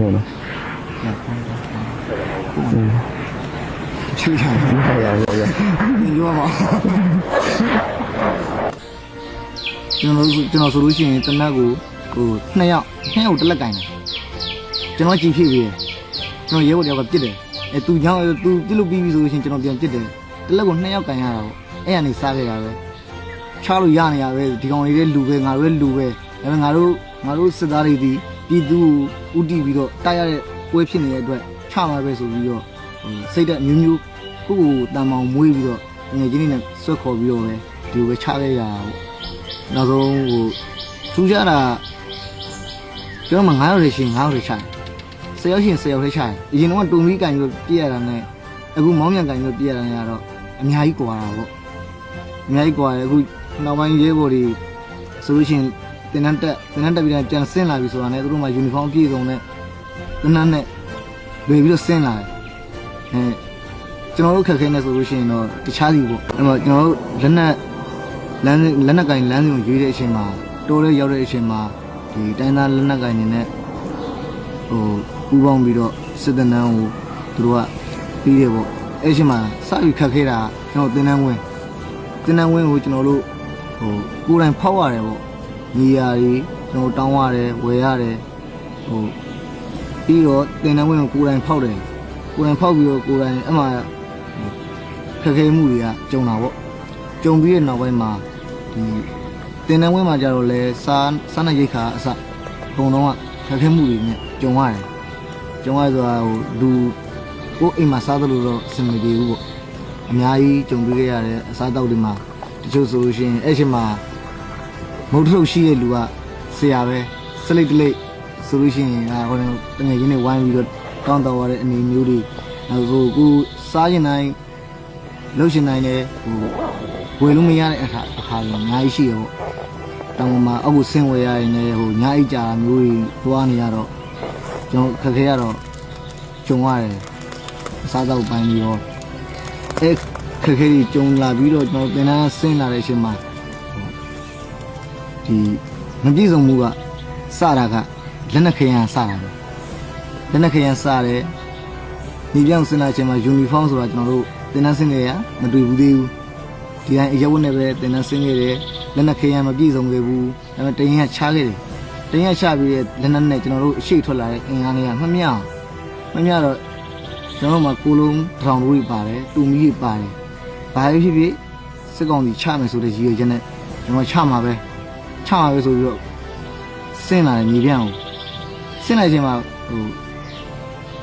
ခဲ့တယ်နော်ဖြူချင်ရရရရပြောပါကျွန်တော်ဆိုလို့ရှိရင်တနက်ကိုဟို2ယောက်တက်လက်ကင်တယ်ကျွန်တော်ကြည့်ဖြစ်ပြီးကျွန်တော်ရဲဘော်တယောက်ကပြစ်တယ်သူကြောင့်သူပြစ်လို့ပြီးပြီဆိုလို့ရှိရင်ကျွန်တော်ပြန်ပြစ်တယ်တလက်ကို2ယောက်ကင်ရတာပေါ့အဲ့ကနေစားခဲ့တာပဲချားလို့ရနေရပဲဒီကောင်လေးလူပဲငါတို့လူပဲဒါပေမဲ့ငါတို့စစ်သားတွေဒီပြည်သူဥတီပြီးတော့တိုက်ရတဲ့ပွဲဖြစ်နေတဲ့အတွက်ချမှာပဲဆိုပြီးတော့စိတ်သက်မျိုးကိုတန်မောင်မွေးပြီးတော့ငွေချင်းနဲ့ဆွတ်ခေါ်ပြီးတော့ပဲဒီလိုပဲချခဲ့ရတာပေါ့နောက်ဆုံးထူးခြားတာကျွန်တော်မှ9ယောက်လေးရှင်9ယောက်လေးချတယ်10ယောက်ရှင်10ယောက်လေးချတယ်အရင်တော့တူမီကန်ပြီးပြည့်ရတာနဲ့အခုမောင်းမြန်ကန်ပြီးပြည့်ရတာနဲ့ကတော့အများကြီးကွာတာပေါ့အများကြီးကွာတယ်အခုနောက်ပိုင်းရဲဘော်တွေဆိုလို့ရှိရင်တင်တန်းတက်ပြီးတော့ပြန်ဆင်းလာပြီဆိုတာနဲ့သူတို့မှယူနီဖောင်းပြည့်စုံနဲ့တင်တန်းနဲ့လွယ်ပြီးတော့ဆင်းလာတယ်ကျွန်တော်တို့ခက်ခဲနေဆိုလို့ရှိရင်တော့တခြားစီပေါ့အဲ့တော့ကျွန်တော်တို့လက်နက်ကင်လမ်းစဉ်ကိုရွေးတဲ့အချိန်မှာတိုးရဲရောက်တဲ့အချိန်မှာဒီတိုင်းသားလက်နက်ကင်နေနဲ့ပူပေါင်းပြီးတော့စစ်တပ်နန်းကိုသူတို့ကပြီးတယ်ပေါ့အဲ့ချိန်မှာစပြီးခက်ခဲတာကျွန်တော်တင်တန်းဝင်းကိုကျွန်တော်တို့ကိုယ်တိုင်ဖောက်ရတယ်ပေါ့ညီယာတွေကျွန်တော်တောင်းရတယ်ဝယ်ရတယ်ပြီးတော့တင်တန်းဝင်းကိုကိုယ်တိုင်ဖောက်တယ်ကိုယ်တိုင်ဖောက်ပြီးတော့ကိုယ်တိုင်အမှခက်ခဲမှုတွေကကြုံတာပေါ့ကြုံပြီးတဲ့နောက်ပိုင်းမှာဒီတင်တန်းဝင်းမှာကြတော့လဲစားနဲ့ရိတ်ခါအစအကုန်လုံးကခက်ခဲမှုတွေနဲ့ကြုံရတယ်ဆိုတာလူကိုအိမ်မှာစားသလိုတော့စင်မပြေဘူးပေါ့အများကြီးကြုံတွေ့ခဲ့ရတဲ့အစားတောက်တွေမှာတချို့ဆိုလို့ရှိရင်အဲ့ချိန်မှာမုတ်ထုတ်ရှိတဲ့လူကဆရာပဲစလိတ်တလိတ်ဆိုလို့ရှိရင်ဟိုတငယ်ချင်းတွေဝိုင်းပြီးတော့တောင်းတရတဲ့အနေမျိုးတွေကိုစားရင်တိုင်းလှုပ်ရှင်တိုင်းလည်းဝယ်လို့မရတဲ့အခါတွေအများကြီးရှိရပေါ့တောင်မှာအခုဆင်းဝယ်ရရင်လည်းညာအိတ်ကြာမျိုးတွေသွားနေရတော့ကျွန်တော်ခက်ခဲရတော့ကြုံရတယ်အစားတောက်ပိုင်းပြီးတော့ခက်ခဲကြီးကြုံလာပြီးတော့ကျွန်တော်တင်တန်းဆင်းလာတဲ့အချိန်မှာဒီမပြည့်စုံမှုကစတာကလက်နက်ခရမ်းစတာပဲလက်နက်ခရမ်းစတယ်ဒီပြောင်းဆင်းလာချိန်မှာယူနီဖောင်းဆိုတာကျွန်တော်တို့တင်တန်းဆင်းနေရမတွေ့ဘူးသေးဘူးဒီတိုင်းအရက်ဝတ်နဲ့ပဲတင်တန်းဆင်းခဲ့တယ်လက်နက်ခရမ်းမပြည့်စုံခဲ့ဘူးဒါပေမဲ့တင်ရချခဲ့တယ်တင်ရချပြီးတဲ့လက်နက်နဲ့ကျွန်တော်တို့အရှိတ်ထွက်လာတဲ့အင်အားတွေကမမျှတော့ကျွန်တော်တို့မှာကိုလုံးထောင်တို့တွေပါတယ်တူမီတွေပါတယ်ဘာဖြစ်ဖြစ်စစ်ကောင်စီချမယ်ဆိုတဲ့ရည်ရွယ်ချက်နဲ့ကျွန်တော်ချမှာပဲဆိုပြီးတော့ဆင်းလာတယ်မြေပြန့်ကိုဆင်းလိုက်ချိန်မှာ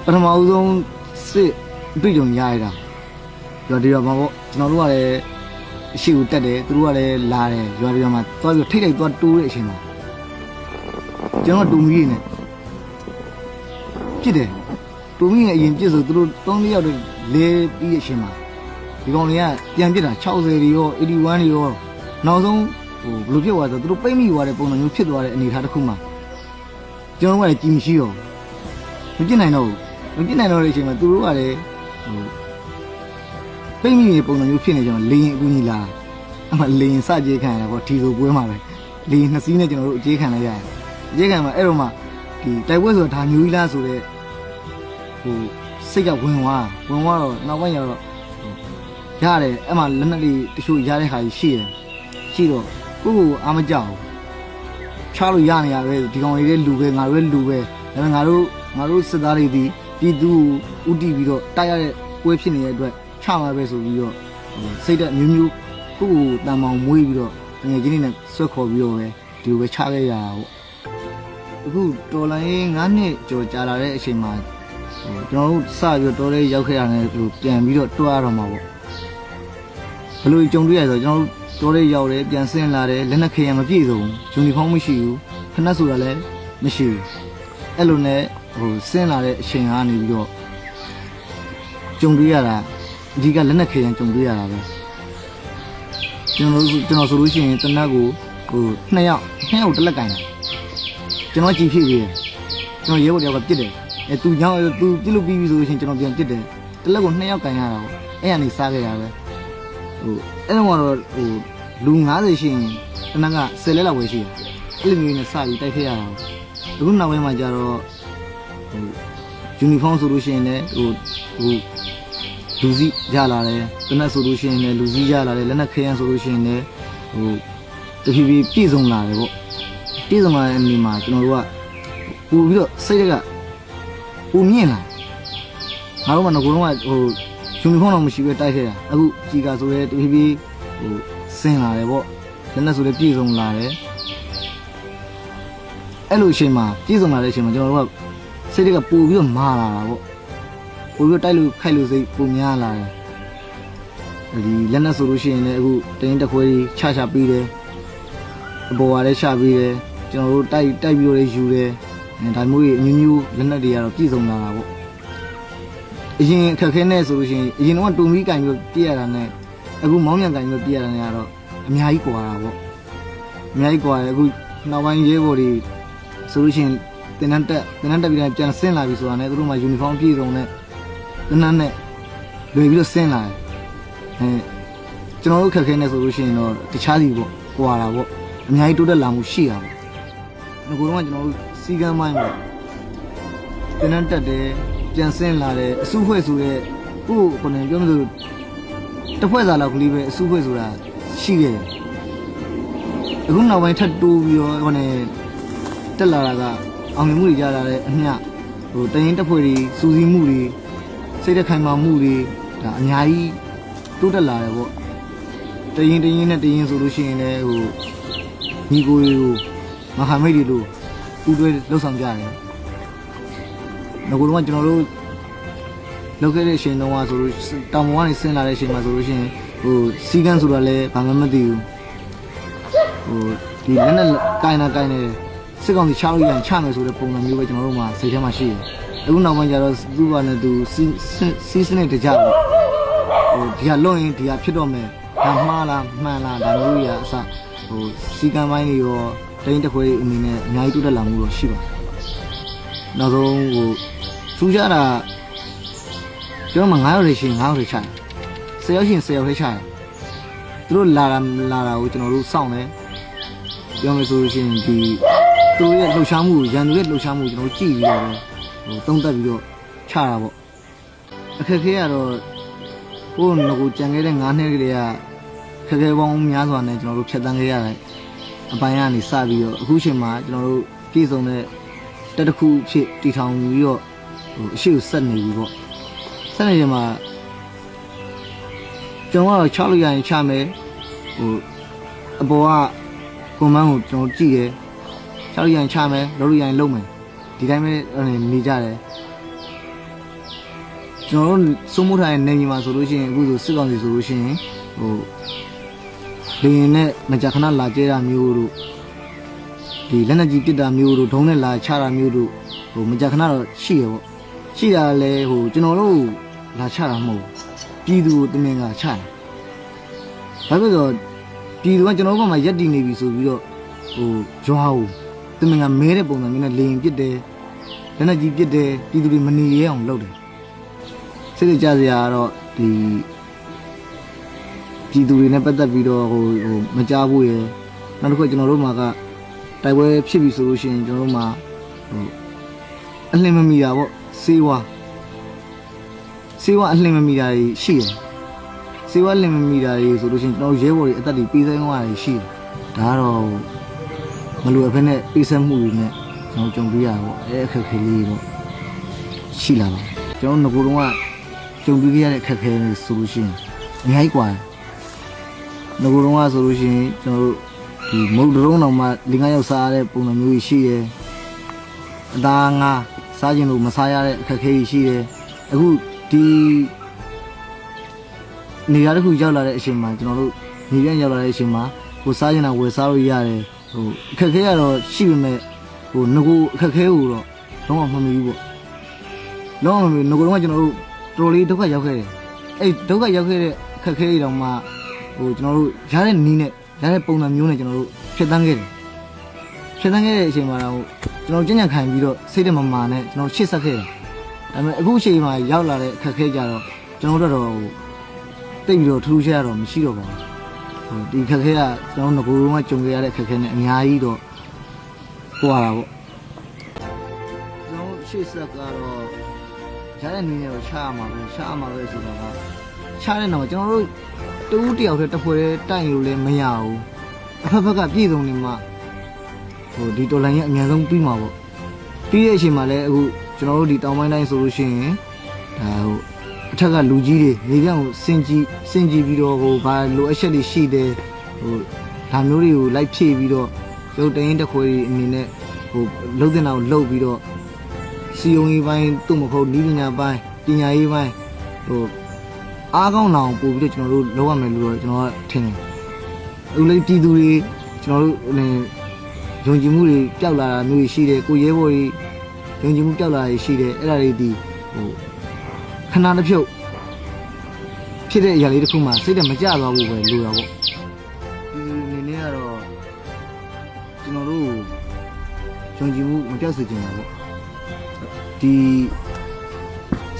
ပထမဦးဆုံးစစ်တွေ့ကြုံရရတာဒီတော့မှာပေါ့ကျွန်တော်တို့ကလည်းအရှိကိုတက်တယ်သူတို့ကလည်းလာတယ်ရွာတွေမှာသွားပြီးထိတ်သွားတိုးတဲ့အချိန်မှာကျွန်တော်တူမီတွေနဲ့ဖြစ်တယ်တူမီနဲ့အရင်ပြစ်ဆိုသူတို့3-4ယောက်တည်းလဲပြီးတဲ့အချိန်မှာဒီကောင်တွေကပြန်ပြစ်တာ60တွေရော81တွေရောနောက်ဆုံးဘယ်လိုဖြစ်သွားလဲဆိုသူတို့ပိတ်မိသွားတဲ့ပုံစံမျိုးဖြစ်သွားတဲ့အနေအထားတစ်ခုမှာကျွန်တော်ကလည်းကြည်မရှိတော့မပြစ်နိုင်တော့တဲ့အချိန်မှာသူတို့ကလည်းပိတ်မိနေတဲ့ပုံစံမျိုးဖြစ်နေကြတော့လေရင်အကူကြီးလာအမှလေရင်စကြေးခံရတာပေါ့ဒီလိုပွဲမှာပဲလေရင်2စီးနဲ့ကျွန်တော်တို့အကြေးခံလိုက်ရတယ်အကြေးခံမှာအဲ့တော့မှဒီတိုက်ပွဲဆိုတာဒါမျိုးကြီးလားဆိုတဲ့စိတ်ကဝင်သွားတော့နောက်ပိုင်းကျတော့ရတယ်အဲ့မှာလက်နက်တွေတချို့ရတဲ့ခါကြီးရှိတော့ကိုအားမကြောက်ဘူးချလို့ရနေရပဲဒီကောင်လေးလူပဲငါတို့လူပဲဒါပေမဲ့ငါတို့စစ်သားတွေဒီပြည်သူဥတီပြီးတော့တိုက်ရတဲ့ပွဲဖြစ်နေတဲ့အတွက်ချမှာပဲဆိုပြီးတော့စိတ်သက်မျိုးကိုတန်မောင်မွေးပြီးတော့ငွေချင်းနဲ့ဆွတ်ခေါ်ပြီးတော့ပဲဒီလိုပဲချခဲ့ရတာပေါ့အခုတော်လိုင်း9နှစ်ကျော်ကြာလာတဲ့အချိန်မှာကျွန်တော်တို့စပြီးတော့တော်လေးရောက်ခဲ့ရတယ်ပြန်ပြီးတော့တွားရတော့မှာပေါ့ဘယ်လိုကြုံတွေ့ရဆိုကျွန်တော်တို့တော်လေးရောက်တယ်ပြန်ဆင်းလာတယ်လက်နက်ခရမ်းမပြည့်စုံယူနီဖောင်းမရှိဘူးခဏဆိုတာလည်းမရှိဘူးအဲ့လိုနဲ့ဆင်းလာတဲ့အချိန်ကနေပြီးတော့ကြုံတွေ့ရတာအဓိကလက်နက်ခရမ်းကြုံတွေ့ရတာပဲကျွန်တော်ဆိုလို့ရှိရင်တနက်ကို2ယောက်တက်လက်ကင်တာကျွန်တော်ကြည့်ဖြစ်ပြီးကျွန်တော်ရဲဘော်တယောက်ကပြစ်တယ်သူကြောင့်သူပြစ်လို့ပြီးပြီဆိုလို့ရှိရင်ကျွန်တော်ပြန်ပြစ်တယ်တလက်ကို2ယောက်ကင်ရတာပေါ့အဲ့ကနေစားခဲ့ရပဲအဲ့တော့လူ90ရှိရင်တနက်က10လက်လောက်ပဲရှိတယ်အဲ့လိုမျိုးနဲ့စပြီးတိုက်ခဲ့ရတာအခုနောက်ပိုင်းမှာကျတော့ ယူနီဖောင်းဆိုလို့ရှိရင်လည်းလူစီရလာတယ်တနက်ဆိုလို့ရှိရင်လည်းလူစီရလာတယ်လက်နက်ခဲယမ်းဆိုလို့ရှိရင်လည်းတဖြည်းဖြည်းပြည့်စုံလာတယ်ပေါ့ပြည့်စုံလာတဲ့အနေမှာကျွန်တော်တို့ကပို့ပြီးတော့စိတ်ကပုံမြင့်လာငါတို့ကငကိုတော့ယူနီဖောင်းတော့မရှိပဲတိုက်ခဲ့တာအခုကြီးကဆိုရဲတဖြည်းဖြည်းဆင်းလာတယ်ပေါ့လက်နက်ဆိုလည်းပြည့်စုံလာတယ်အဲ့လိုအချိန်မှာပြည့်စုံလာတဲ့အချိန်မှာကျွန်တော်တို့ကစိတ်တွေကပို့ပြီးတော့မာလာတာပေါ့ပို့ပြီးတော့တိုက်လို့ခိုက်လို့စိတ်ပုံများလာတယ်ဒီလက်နက်ဆိုလို့ရှိရင်လည်းအခုတင်းတစ်ခွဲကြီးချပေးတယ်အပေါ်ကလည်းချပေးတယ်ကျွန်တော်တို့တိုက်ပြီးတော့လည်းယူတယ်ဒါမျိုးကြီးအမျိုးမျိုးလက်နက်တွေကတော့ပြည့်စုံလာတာပေါ့အရင်အခက်ခဲနဲ့ဆိုလို့ရှိရင်အရင်တော့တုံမီးကင်ပြီးပြည့်ရတာနဲ့အခုမောင်းမြန်ကင်ပြီးပြည့်ရတာနဲ့ကတော့အများကြီးကွာတာပေါ့အများကြီးကွာတယ်အခုနောက်ပိုင်းရဲဘော်တွေဆိုလို့ရှိရင်တင်တန်းတက်ပြီးတော့ပြန်ဆင်းလာပြီဆိုတာနဲ့သူတို့မှယူနီဖောင်းပြည့်စုံနဲ့တနန်းနဲ့လွယ်ပြီးတော့ဆင်းလာတယ်ကျွန်တော်တို့ခက်ခဲနေဆိုလို့ရှိရင်တော့တခြားစီပေါ့ကွာတာပေါ့အများကြီးတိုးတက်လာမှုရှိတာပေါ့ငကိုတော့ကျွန်တော်တို့စီကမ်းမိုင်းပေါ့တင်တန်းတက်တယ်ပြန်ဆင်းလာတယ်အစုဖွဲ့ဆိုတဲ့ကိုယ်ပြောမလို့တစ်ဖွဲ့စာလောက်ကလေးပဲအစုဖွဲ့ဆိုတာရှိခဲ့တယ်အခုနောက်ပိုင်းထပ်တိုးပြီးတော့တက်လာတာကအောင်မြင်မှုတွေကြလာတဲ့အမျှတရင်တက်ဖွဲ့တွေစူးစီးမှုတွေစိတ်သက်ခိုင်မာမှုတွေဒါအများကြီးတိုးတက်လာတယ်ပေါ့တရင်နဲ့တရင်ဆိုလို့ရှိရင်လည်းညီကိုတွေကိုမဟာမိတ်တွေလို့ပူးတွဲလှုပ်ဆောင်ကြတယ်ငကိုတော့ကျွန်တော်တို့လောက်ခဲ့တဲ့အချိန်တုန်းကဆိုလို့တောင်ပေါ်ကနေဆင်းလာတဲ့အချိန်မှာဆိုလို့ရှိရင်စီကန်းဆိုတာလည်းဘာမှမသိဘူးဒီလက်နဲ့ကိုင်းနေစစ်ကောင်စီချလို့ရရင်ချမယ်ဆိုတဲ့ပုံစံမျိုးပဲကျွန်တော်တို့မှာစိတ်ထဲမှာရှိတယ်အခုနောက်ပိုင်းကျတော့သူ့ဘာနဲ့သူစီးစနစ်တကြပေါ့ဒီကလွတ်ရင်ဒီကဖြစ်တော့မယ်ဒါမှားလားမှန်လားဒါမျိုးကြီးအစစီကံပိုင်းတွေရောတိုင်းတစ်ခွဲအနေနဲ့အများကြီးတိုးတက်လာမှုတော့ရှိပါတယ်နောက်ဆုံးထူးခြားတာကျွန်တော်မှ9ရောက်ရှိ9ရောက်ချတယ်10ရောက်ရှိ10ရောက်ချတယ်သူတို့လာတာကိုကျွန်တော်တို့စောင့်တယ်ပြောမယ်ဆိုလို့ရှိရင်ဒီသူတို့ရဲ့လှုပ်ရှားမှုရန်သူရဲ့လှုပ်ရှားမှုကျွန်တော်ကြည့်ပြီးတော့တုံးတက်ပြီးတော့ချတာပေါ့အခက်ခဲကတော့ငကိုကြံခဲ့တဲ့9နှစ်ကလေးကခက်ခဲပေါင်းများစွာနဲ့ကျွန်တော်တို့ဖြတ်တန်းခဲ့ရတယ်အပိုင်းကနေစပြီးတော့အခုချိန်မှာကျွန်တော်တို့ပြည်စုံတဲ့တက်တစ်ခုဖြစ်တည်ထောင်ပြီးတော့အရှိကိုဆက်နေပြီပေါ့ဆက်နေချိန်မှာကျွန်တော်ကတော့ချလို့ရရင်ချမယ်အပေါ်ကကွန်မန်းကိုကျွန်တော်ကြည့်တယ်ချလို့ရရင်ချမယ်လုပ်လို့ရရင်လုပ်မယ်ဒီတိုင်းပဲနေကြတယ်ကျွန်တော်တို့စိုးမိုးထားတဲ့နေမြေမှာဆိုလို့ရှိရင်အခုဆိုစစ်ကောင်စီဆိုလို့ရှိရင်လေရင်နဲ့မကြာခဏလာကျဲတာမျိုးတို့ဒီလက်နက်ကြီးပစ်တာမျိုးတို့ဒုံးနဲ့လာချတာမျိုးတို့မကြာခဏတော့ရှိရပေါ့ရှိတာလဲကျွန်တော်တို့လာချတာမဟုတ်ပြည်သူကိုတမင်ကချတယ်ဘာဖြစ်လို့ပြည်သူကကျွန်တော်တို့ဘက်မှာရက်တည်နေပြီဆိုပြီးတော့ရွာကိုတမင်ကမဲတဲ့ပုံစံမျိုးနဲ့လေရင်ပစ်တယ်လက်နက်ကြီးပစ်တယ်ပြည်သူတွေမနေရအောင်လုပ်တယ်စိတ်ကြစရာကတော့ဒီပြည်သူတွေနဲ့ပတ်သက်ပြီးတော့မကြားဘူးရယ်နောက်တစ်ခုကျွန်တော်တို့မှာကတိုက်ပွဲဖြစ်ပြီဆိုလို့ရှိရင်ကျွန်တော်တို့မှာအလင်းမမီတာပေါ့စေးဝါအလင်းမမီတာတွေရှိတယ်စေးဝါလင်းမမီတာတွေဆိုလို့ရှိရင်ကျွန်တော်ရဲဘော်တွေအသက်တွေပေးဆိုင်သွားတာရှိတယ်ဒါကတော့မလိုအပ်ဖက်နဲ့ပေးဆက်မှုတွေနဲ့ကျွန်တော်ကြုံတွေ့ရတာပေါ့အခက်ခဲလေးတော့ရှိလာပါကျွန်တော်ငကိုယ်တော့ကြုံတွေ့ရတဲ့အခက်ခဲဆိုလို့ရှိရင်အများကြီးกว่าငကိုယ်တော့ဆိုလို့ရှိရင်ကျွန်တော်တို့ဒီမုတ်တုံးတော်မှာ5ယောက်စားရတဲ့ပုံစံမျိုးကြီးရှိတယ်အသားငါစားခြင်းလို့မစားရတဲ့အခက်ခဲကြီးရှိတယ်အခုဒီနေရာတစ်ခုရောက်လာတဲ့အချိန်မှာကျွန်တော်တို့နေပြန်ရောက်လာတဲ့အချိန်မှာစားခြင်းတာဝယ်စားလို့ရတယ်အခက်ခဲကတော့ရှိပေမဲ့ငကိုအခက်ခဲကိုတော့လုံးဝမမီဘူးပေါ့လုံးဝမမီငကိုတော့ကျွန်တော်တို့တော်လေးဒုက္ခရောက်ခဲ့တယ်အဲ့ဒုက္ခရောက်ခဲ့တဲ့အခက်ခဲတွေတောင်မှကျွန်တော်တို့ရတဲ့နီးနဲ့ရတဲ့ပုံစံမျိုးနဲ့ကျွန်တော်တို့ဖြတ်တန်းခဲ့တယ်ဖြတ်တန်းခဲ့တဲ့အချိန်မှာတော့ကျွန်တော်ကြံ့ကြံ့ခံပြီးတော့စိတ်တမမာနဲ့ကျွန်တော်ရှေ့ဆက်ခဲ့တယ်ဒါပေမဲ့အခုအချိန်မှာရောက်လာတဲ့အခက်ခဲကြတော့ကျွန်တော်တို့တော့တိတ်ပြီးတော့ထူးခြားတော့မရှိတော့ပါဘူးဒီအခက်ခဲကကျွန်တော်တို့ငကိုကကြုံခဲ့ရတဲ့အခက်ခဲနဲ့အများကြီးတော့ဟိုရတာပေါ့ကျွန်တော် ရှေ့ဆက်ကတော့ရတဲ့နည်းနဲ့တော့ချရမှာပဲဆိုတော့ကချတဲ့တော့ကျွန်တော်တို့တူးတယောက်တည်းတစ်ဖွဲ့တိုက်လို့လည်းမရဘူးအဖက်ဖက်ကပြည်စုံနေမှဒီတော်လိုင်းရဲ့အများဆုံးပြီးမှာပေါ့ပြီးတဲ့အချိန်မှာလည်းအခုကျွန်တော်တို့ဒီတောင်ပိုင်းတိုင်းဆိုလို့ရှိရင်ဒါအထက်ကလူကြီးတွေနေပြောင်းကိုစင်ကြည့်ပြီးတော့ဘာလိုအပ်ချက်တွေရှိတယ်ဒါမျိုးတွေကိုလိုက်ဖြည့်ပြီးတော့ရုပ်တိုင်းတစ်ခွေအနေနဲ့လှုပ်တဲ့နောက်လှုပ်ပြီးတော့စီယုံရေးပိုင်းသူ့မဟုတ်နီးပညာပိုင်းပညာရေးပိုင်းအားကောင်းအောင်ပို့ပြီးတော့ကျွန်တော်တို့လုပ်ရမယ်လို့တော့ကျွန်တော်ကထင်တယ်အခုလေးပြည်သူတွေကျွန်တော်တို့ယုံကြည်မှုတွေပျောက်လာတာမျိုးရှိတယ်ကိုရဲဘော်တွေယုံကြည်မှုပျောက်လာတာရှိတယ်အဲ့ဒါတွေဒီခဏတစ်ဖြုတ်ဖြစ်တဲ့အရာလေးတစ်ခုမှစိတ်တမကြသွားဘူးပဲလိုတာပေါ့ဒီအနေနဲ့ကတော့ကျွန်တော်တို့ယုံကြည်မှုမပျောက်စေချင်တာပေါ့ဒီ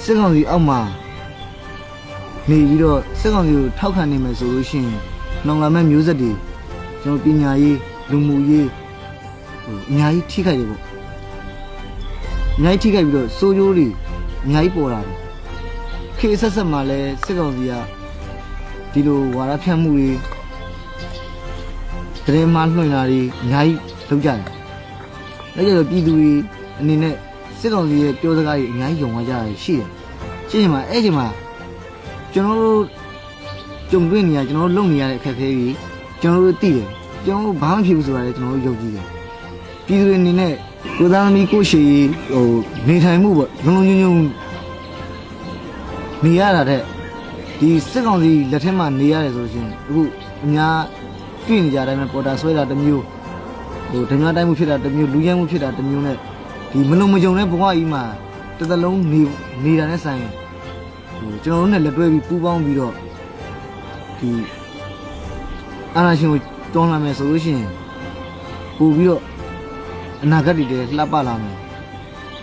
စစ်ကောင်စီအောက်မှာနေပြီးတော့စစ်ကောင်စီကိုထောက်ခံနေမယ်ဆိုလို့ရှိရင်နောင်လာမဲ့မျိုးဆက်တွေကျွန်တော်ပညာရေးလူမှုရေးအများကြီးထိခိုက်တယ်ပေါ့အများကြီးထိခိုက်ပြီးတော့စိုးကျိုးတွေအများကြီးပေါ်လာတယ်ခေတ်ဆက်မှာလဲစစ်ကောင်စီကဒီလိုဝါဒဖြန့်မှုတွေတရင်မှလွှင့်တာတွေအများကြီးလုပ်ကြတယ်အဲ့ကျတော့ပြည်သူတွေအနေနဲ့စစ်ကောင်စီရဲ့ပြောစကားတွေအများကြီးယုံသွားကြရရှိတယ်ရှင်းမှာအဲ့ချိန်မှာကျွန်တော်တို့ကြုံတွေ့နေရကျွန်တော်တို့လုပ်နေရတဲ့အခက်အခဲတွေကျွန်တော်တို့သိတယ်ကျွန်တော်တို့ဘာမှဖြစ်ဘူးဆိုတာလည်းကျွန်တော်တို့ယုံကြည်တယ်ပြည်သူတွေအနေနဲ့ကိုသားသမီးကိုရှိနေထိုင်မှုပေါ့လုံလုံညုံညုံနေရတာတဲ့ဒီစစ်ကောင်စီလက်ထက်မှာနေရတယ်ဆိုရှင်အခုအများတွေ့နေကြတဲ့အတိုင်းပေါ်တာဆွဲတာတစ်မျိုးဓမြတိုင်းမှုဖြစ်တာတစ်မျိုးလူရဲမှုဖြစ်တာတစ်မျိုးနဲ့ဒီမလုံမကြုံတဲ့ဘဝကြီးမှာတစ်သလုံးနေတာနဲ့ဆိုင်ကျွန်တော်တို့နဲ့လက်တွဲပြီးပူးပေါင်းပြီးတော့ဒီအာဏာရှင်ကိုတွန်းလာမယ်ဆိုလို့ရှိရင်ပို့ပြီးတော့အနာဂတ်တွေလည်းလှပလာမယ်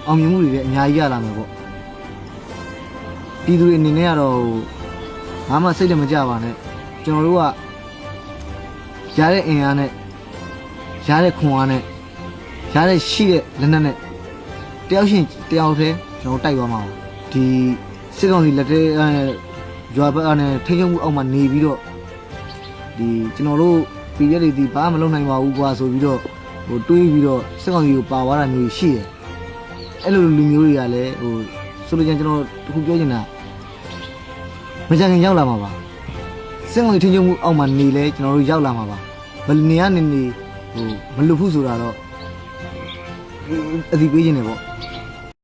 အောင်မြင်မှုတွေလည်းအများကြီးရလာမယ်ပေါ့ပြည်သူတွေအနေနဲ့ကတော့ဘာမှစိတ်လည်းမကြပါနဲ့ကျွန်တော်တို့ကရတဲ့အင်အားနဲ့ရတဲ့ခွန်အားနဲ့ရတဲ့ရှိတဲ့လက်နက်နဲ့တယောက်ချင်းတယောက်တည်းကျွန်တော်တိုက်သွားမှာပါဒီစစ်ကောင်စီလက်ထဲရွာဘက်နဲ့ထိန်းချုပ်မှုအောက်မှာနေပြီးတော့ဒီကျွန်တော်တို့ပြည်ရက်တွေဒီဘာမှမလုပ်နိုင်ပါဘူးကွာဆိုပြီးတော့တွေးပြီးတော့စစ်ကောင်စီကိုပါသွားတာမျိုးရှိတယ်အဲ့လိုလူမျိုးတွေကလည်းဆိုလိုချင်ကျွန်တော်တခုပြောချင်တာမကြခင်ရောက်လာမှာပါစစ်ကောင်စီထိန်းချုပ်မှုအောက်မှာနေလဲကျွန်တော်တို့ရောက်လာမှာပါဘယ်နေရနေမလွတ်ဘူးဆိုတာတော့အသိပေးခြင်းတယ်ပေါ့